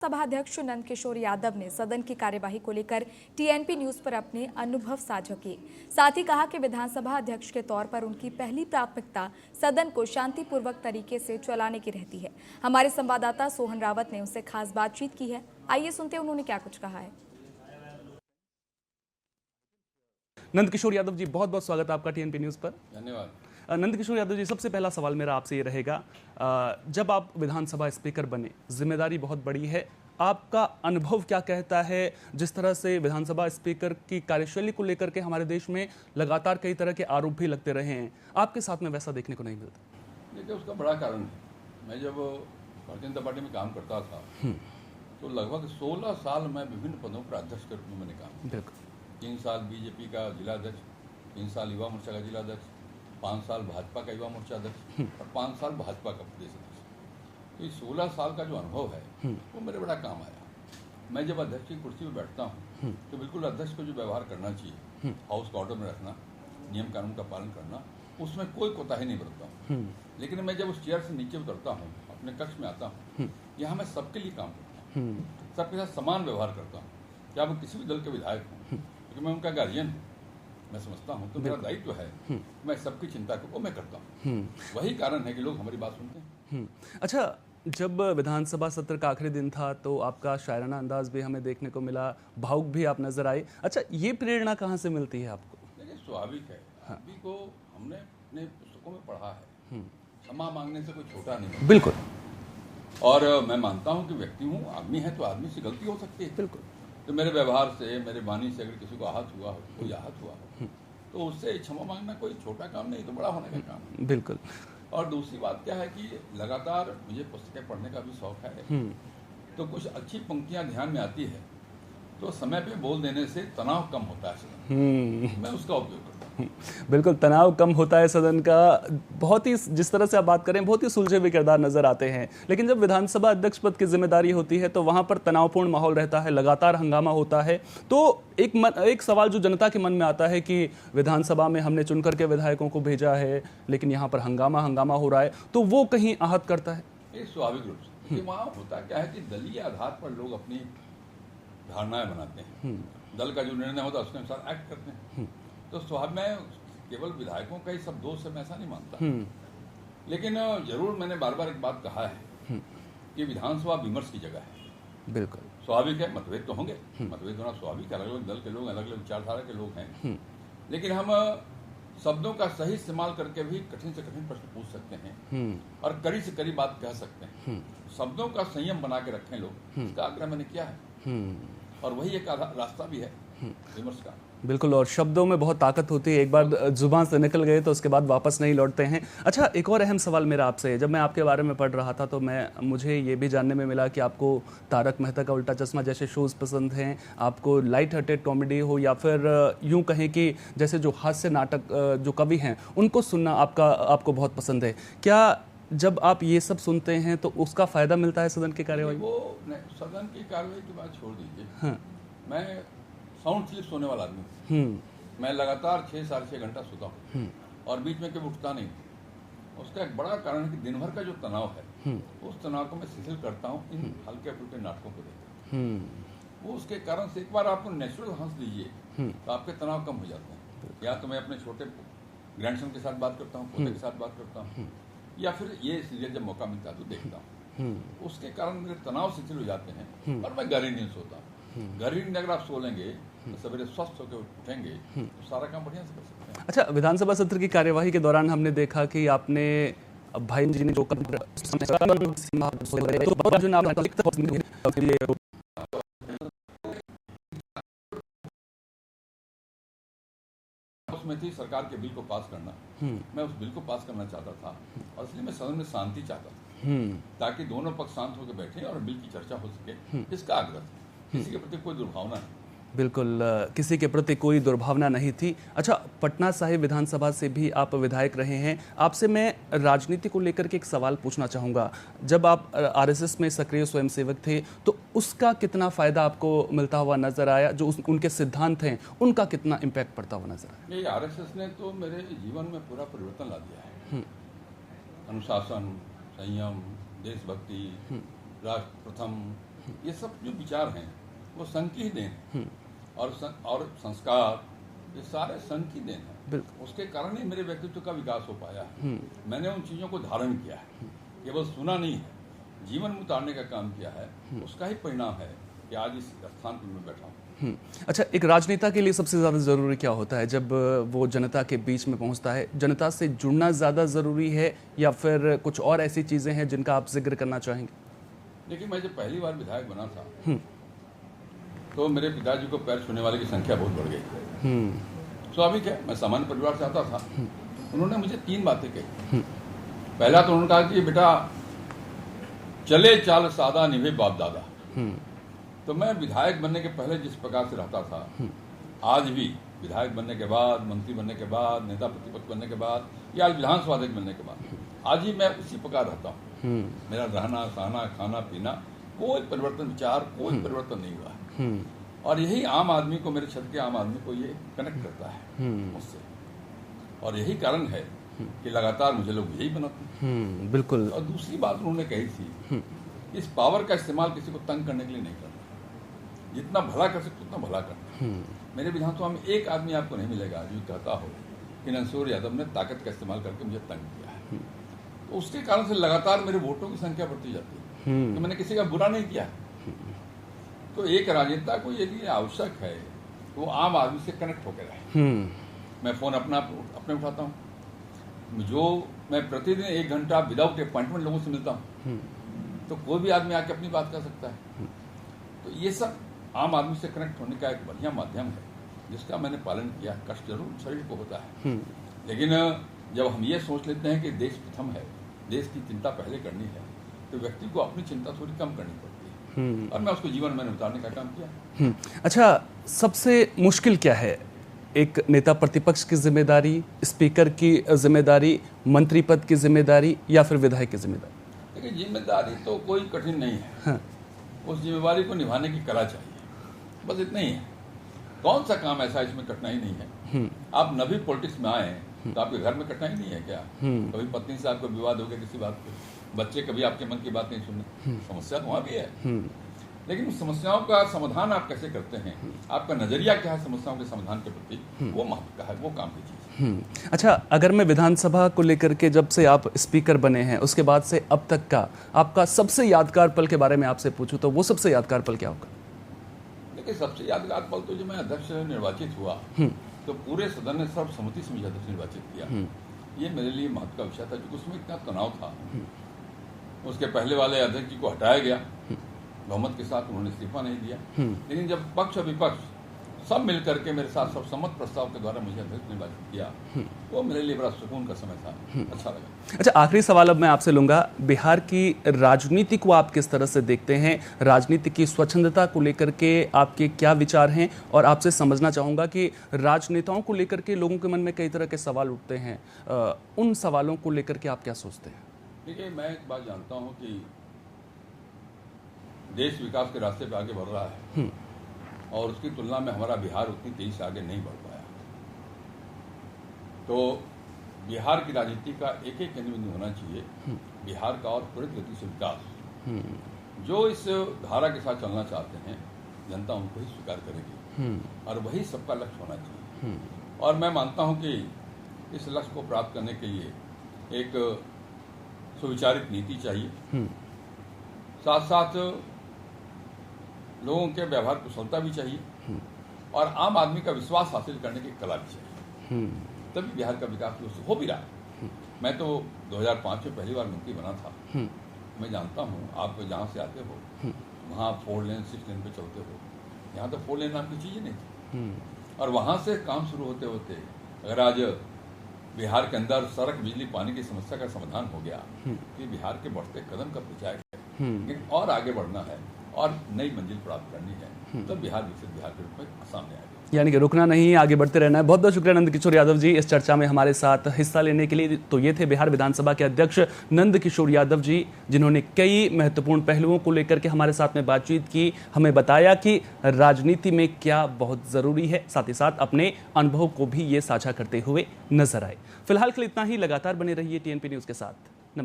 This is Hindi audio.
सभा अध्यक्ष नंद किशोर यादव ने सदन की कार्यवाही को लेकर टीएनपी न्यूज पर अपने अनुभव साझा किए। साथ ही कहा कि विधानसभा अध्यक्ष के तौर पर उनकी पहली प्राथमिकता सदन को शांतिपूर्वक तरीके से चलाने की रहती है। हमारे संवाददाता सोहन रावत ने उनसे खास बातचीत की है। आइए सुनते हैं उन्होंने क्या कुछ कहा है। नंद किशोर यादव जी, बहुत बहुत स्वागत है आपका टीएनपी न्यूज पर। धन्यवाद। नंद किशोर यादव जी, सबसे पहला सवाल मेरा आपसे ये रहेगा, जब आप विधानसभा स्पीकर बने, जिम्मेदारी बहुत बड़ी है, आपका अनुभव क्या कहता है? जिस तरह से विधानसभा स्पीकर की कार्यशैली को लेकर के हमारे देश में लगातार कई तरह के आरोप भी लगते रहे हैं, आपके साथ में वैसा देखने को नहीं मिलता। देखिए, उसका बड़ा कारण है। मैं जब भारतीय जनता पार्टी में काम करता था तो लगभग 16 साल मैं विभिन्न पदों पर अध्यक्ष के रूप में मैंने काम किया। 3 साल बीजेपी का जिलाध्यक्ष, 3 साल युवा मोर्चा का जिलाध्यक्ष, 5 साल भाजपा का युवा मोर्चा अध्यक्ष और 5 साल भाजपा का प्रदेश अध्यक्ष। तो ये 16 साल का जो अनुभव है वो मेरे बड़ा काम आया। मैं जब अध्यक्ष की कुर्सी पर बैठता हूँ तो बिल्कुल अध्यक्ष को जो व्यवहार करना चाहिए, हाउस को ऑर्डर में रखना, नियम कानून का पालन करना, उसमें कोई कोताही नहीं बरतता हूँ। लेकिन मैं जब उस चेयर से नीचे उतरता हूँ, अपने कक्ष में आता हूँ, यहाँ मैं सबके लिए काम करता हूँ, सबके साथ समान व्यवहार करता हूँ, क्या वो किसी भी दल के विधायक हूँ, क्योंकि मैं उनका गार्जियन हूँ। मैं समझता हूँ तो मेरा दायित्व है, मैं सबकी चिंता को मैं करता हूँ। वही कारण है कि लोग हमारी बात सुनते हैं। अच्छा, जब विधानसभा सत्र का आखिरी दिन था तो आपका शायराना अंदाज भी हमें देखने को मिला, भावुक भी आप नजर आए। अच्छा, ये प्रेरणा कहाँ से मिलती है आपको? देखिए, स्वाभाविक है। सभी को हमने अपने पुस्तकों में पढ़ा है, क्षमा मांगने से कोई छोटा नहीं। बिल्कुल। और मैं मानता हूँ कि व्यक्ति हूँ, आदमी है तो आदमी से गलती हो सकती है। बिल्कुल। तो मेरे व्यवहार से, मेरे वाणी से अगर किसी को आहत हुआ हो, कोई आहत हुआ हो, तो उससे क्षमा मांगना कोई छोटा काम नहीं, तो बड़ा होने का काम है। बिल्कुल। और दूसरी बात क्या है कि लगातार मुझे पुस्तकें पढ़ने का भी शौक है, तो कुछ अच्छी पंक्तियां ध्यान में आती है तो समय पे बोल देने से तनाव कम होता है। मैं उसका उपयोग करता हूँ। बिल्कुल, तनाव कम होता है सदन का। बहुत ही, जिस तरह से आप बात करें, बहुत ही सुलझे हुए किरदार नजर आते हैं। लेकिन जब विधानसभा अध्यक्ष पद की जिम्मेदारी होती है तो वहां पर तनावपूर्ण माहौल रहता है, लगातार हंगामा होता है। तो एक सवाल जो जनता के मन में आता है कि विधानसभा में हमने चुनकर के विधायकों को भेजा है, लेकिन यहाँ पर हंगामा हो रहा है, तो वो कहीं आहत करता है। ये स्वाभाविक रूप से कि वहाँ होता क्या है कि दलीय आधार पर लोग अपनी धारणाएं बनाते हैं, दल का जो निर्णय होता है उसके अनुसार एक्ट करते हैं। तो स्वाभाविक, मैं केवल विधायकों का ही सब दोष है मैं ऐसा नहीं मानता। लेकिन जरूर मैंने बार बार एक बात कहा है कि विधानसभा विमर्श की जगह है। बिल्कुल स्वाभाविक है, मतभेद तो होंगे, मतभेद होना स्वाभाविक है, अलग अलग दल के लोग, अलग अलग विचारधारा के लोग हैं। लेकिन हम शब्दों का सही इस्तेमाल करके भी कठिन से कठिन प्रश्न पूछ सकते हैं और कड़ी से कड़ी बात कह सकते हैं। शब्दों का संयम बना के रखें लोग, इसका आग्रह मैंने किया है। और वही एक रास्ता भी है विमर्श का। बिल्कुल, और शब्दों में बहुत ताकत होती है, एक बार जुबान से निकल गए तो उसके बाद वापस नहीं लौटते हैं। अच्छा, एक और अहम सवाल मेरा आपसे है, जब मैं आपके बारे में पढ़ रहा था तो मुझे ये भी जानने में मिला कि आपको तारक मेहता का उल्टा चश्मा जैसे शोज़ पसंद हैं, आपको लाइट हार्टेड कॉमेडी हो या फिर यूँ कहें कि जैसे जो हास्य नाटक जो कवि हैं उनको सुनना आपको बहुत पसंद है। क्या जब आप ये सब सुनते हैं तो उसका फ़ायदा मिलता है सदन की कार्यवाही? वो सदन की कार्यवाही की बात छोड़ दीजिए। हाँ। मैं साउंड स्लीप सोने वाला आदमी हूँ। मैं लगातार 6-6.5 घंटा सोता हूँ और बीच में कभी उठता नहीं। उसका एक बड़ा कारण है कि दिन भर का जो तनाव है उस तनाव को मैं शिथिल करता हूँ इन हल्के फुल्के नाटकों को देखकर। वो उसके कारण से एक बार आपको नेचुरल हंस दीजिए तो आपके तनाव कम हो जाते हैं। या तो मैं अपने छोटे ग्रैंडसन के साथ बात करता हूँ, पोते के साथ बात करता हूँ, या फिर ये सीरियल जब मौका मिलता है तो देखता हूँ। उसके कारण मेरे तनाव शिथिल हो जाते हैं और मैं गहरी नींद सोता हूँ। गहरी नींद अगर आप सो लेंगे तो सवेरे स्वस्थ होकर उठेंगे तो सारा काम बढ़िया से कर सकते हैं। अच्छा, विधानसभा सत्र की कार्यवाही के दौरान हमने देखा कि आपने भाई जी ने जो उसमें थी सरकार के बिल को पास करना। मैं उस बिल को पास करना चाहता था और इसलिए मैं सदन में शांति चाहता था ताकि दोनों पक्ष शांत होकर बैठे और बिल की चर्चा हो सके। इसका आग्रह था, किसी के प्रति कोई दुर्भावना नहीं। बिल्कुल, किसी के प्रति कोई दुर्भावना नहीं थी। अच्छा, पटना साहिब विधानसभा से भी आप विधायक रहे हैं, आपसे मैं राजनीति को लेकर के एक सवाल पूछना चाहूँगा। जब आप आरएसएस में सक्रिय स्वयंसेवक थे तो उसका कितना फ़ायदा आपको मिलता हुआ नजर आया? जो उनके सिद्धांत हैं उनका कितना इम्पैक्ट पड़ता हुआ नजर आया? ये आरएसएस ने तो मेरे जीवन में पूरा परिवर्तन ला दिया है। अनुशासन, संयम, देशभक्ति, राष्ट्र प्रथम, ये सब जो विचार हैं वो संघ की ही देन है, और संस्कार ये सारे संघ की देन है। उसके कारण ही मेरे व्यक्तित्व का विकास हो पाया है। मैंने उन चीजों को धारण किया है, केवल सुना नहीं है, जीवन में उतारने का काम किया है। उसका ही परिणाम है कि आज इस स्थान पर मैं बैठा हूँ। अच्छा, एक राजनेता के लिए सबसे ज़्यादा ज़रूरी क्या होता है जब वो जनता के बीच में पहुंचता है? जनता से जुड़ना ज़्यादा ज़रूरी है या फिर कुछ और ऐसी चीज़ें हैं जिनका आप जिक्र करना चाहेंगे? देखिए, मैं जब पहली बार विधायक बना था तो मेरे पिताजी को पैर छूने वाले की संख्या बहुत बढ़ गई। स्वाभाविक है, मैं सामान्य परिवार से आता था। उन्होंने मुझे 3 बातें कही। पहला तो उन्होंने कहा कि बेटा, चले चाल सादा निभे बाप दादा। तो मैं विधायक बनने के पहले जिस प्रकार से रहता था, आज भी विधायक बनने के बाद, मंत्री बनने के बाद, नेता प्रतिपक्ष बनने के बाद, या आज विधानसभा अध्यक्ष बनने के बाद, आज ही मैं उसी प्रकार रहता हूँ। मेरा रहना सहना खाना पीना कोई परिवर्तन, विचार कोई परिवर्तन नहीं हुआ है। और यही आम आदमी को, मेरे क्षेत्र के आम आदमी को ये कनेक्ट करता है मुझसे, और यही कारण है कि लगातार मुझे लोग यही बनाते हैं। बिल्कुल। और दूसरी बात उन्होंने कही थी, इस पावर का इस्तेमाल किसी को तंग करने के लिए नहीं करना, जितना भला कर सकते उतना भला करना। मेरे विधानसभा में एक आदमी आपको नहीं मिलेगा जो कहता हो कि नंदकिशोर यादव ने ताकत का इस्तेमाल करके मुझे तंग किया है। तो उसके कारण से लगातार मेरे वोटों की संख्या बढ़ती जाती है, तो मैंने किसी का बुरा नहीं किया। तो एक राजनेता को यदि आवश्यक है तो वो आम आदमी से कनेक्ट होकर रहे। मैं फोन अपने उठाता हूँ, जो मैं प्रतिदिन 1 घंटा विदाउट अपॉइंटमेंट लोगों से मिलता हूँ, तो कोई भी आदमी आके अपनी बात कर सकता है। तो ये सब आम आदमी से कनेक्ट होने का एक बढ़िया माध्यम है, जिसका मैंने पालन किया। कष्ट जरूर शरीर को होता है, लेकिन जब हम ये सोच लेते हैं कि देश प्रथम है, देश की चिंता पहले करनी है, तो व्यक्ति को अपनी चिंता थोड़ी कम करनी पड़ती है, और मैं उसको जीवन में उतारने का काम किया। अच्छा, सबसे मुश्किल क्या है? एक नेता प्रतिपक्ष की जिम्मेदारी, स्पीकर की जिम्मेदारी, मंत्री पद की जिम्मेदारी, या फिर विधायक की जिम्मेदारी? देखिए, जिम्मेदारी तो कोई कठिन नहीं है। उस जिम्मेदारी को निभाने की कला चाहिए, बस इतना ही है। कौन सा काम ऐसा इसमें कठिनाई नहीं है? आप नभी पॉलिटिक्स में आए तो आपके घर में कठिनाई नहीं है क्या? कभी पत्नी से आपको विवाद हो गया किसी बात पे, बच्चे कभी आपके मन की बात नहीं सुनने, समस्या तो वहां भी है। लेकिन उस समस्याओं का समाधान आप कैसे करते हैं, आपका नजरिया क्या है समस्याओं के समाधान के प्रति, वो महत्व का है, वो काम की चीज है। अच्छा, अगर मैं विधानसभा को लेकर के, जब से आप स्पीकर बने हैं उसके बाद से अब तक का आपका सबसे यादगार पल के बारे में आपसे पूछूं तो वो सबसे यादगार पल क्या होगा? देखिए, सबसे यादगार पल तो जब मैं अध्यक्ष निर्वाचित हुआ तो पूरे सदन ने सर्वसम्मति से मुझे अध्यक्ष निर्वाचित किया। ये मेरे लिए महत्व का विषय था, क्योंकि उसमें इतना तनाव था। उसके पहले वाले अध्यक्ष जी को हटाया गया बहुमत के साथ, उन्होंने इस्तीफा नहीं दिया। लेकिन जब पक्ष और विपक्ष सब मिलकर के मेरे साथ सर्वसम्मत प्रस्ताव के द्वारा मुझे अध्यक्ष निर्वाचित किया, वो मेरे लिए बड़ा सुकून का समय था, अच्छा लगा। अच्छा, आखिरी सवाल अब मैं आपसे लूंगा। बिहार की राजनीति को आप किस तरह से देखते हैं? राजनीति की स्वच्छंदता को लेकर के आपके क्या विचार हैं? और आपसे समझना चाहूंगा कि राजनेताओं को लेकर के लोगों के मन में कई तरह के सवाल उठते हैं, उन सवालों को लेकर के आप क्या सोचते हैं? देखिए, मैं एक बात जानता हूँ कि देश विकास के रास्ते पे आगे बढ़ रहा है, और उसकी तुलना में हमारा बिहार उतनी तेजी से आगे नहीं बढ़ पाया। तो बिहार की राजनीति का एक एक केंद्र बिंदु होना चाहिए, बिहार का और त्वरित गति से विकास। जो इस धारा के साथ चलना चाहते हैं, जनता उनको ही स्वीकार करेगी, और वही सबका लक्ष्य होना चाहिए। और मैं मानता हूं कि इस लक्ष्य को प्राप्त करने के लिए एक सुविचारित नीति चाहिए, साथ साथ लोगों के व्यवहार कुशलता भी चाहिए, और आम आदमी का विश्वास हासिल करने की कला भी चाहिए। तभी बिहार का विकास हो भी रहा है। मैं तो 2005 में पहली बार मंत्री बना था। मैं जानता हूँ, आप जहाँ से आते हो वहाँ 4 लेन 6 लेन पे चलते हो, यहाँ तो 4 लेन नाम की चीज़ ही नहीं थी। और वहाँ से काम शुरू होते होते अगर आज बिहार के अंदर सड़क, बिजली, पानी की समस्या का समाधान हो गया, कि बिहार के बढ़ते कदम का परिचय है। लेकिन और आगे बढ़ना है और नई मंजिल प्राप्त करनी है, तो बिहार विकसित बिहार के रूप में सामने आएगा। यानी कि रुकना नहीं, आगे बढ़ते रहना है। बहुत बहुत शुक्रिया नंदकिशोर यादव जी इस चर्चा में हमारे साथ हिस्सा लेने के लिए। तो ये थे बिहार विधानसभा के अध्यक्ष नंदकिशोर यादव जी, जिन्होंने कई महत्वपूर्ण पहलुओं को लेकर के हमारे साथ में बातचीत की, हमें बताया कि राजनीति में क्या बहुत ज़रूरी है, साथ ही साथ अपने अनुभव को भी ये साझा करते हुए नजर आए। फिलहाल के लिए इतना ही। लगातार बने रहिए TNP न्यूज़ के साथ।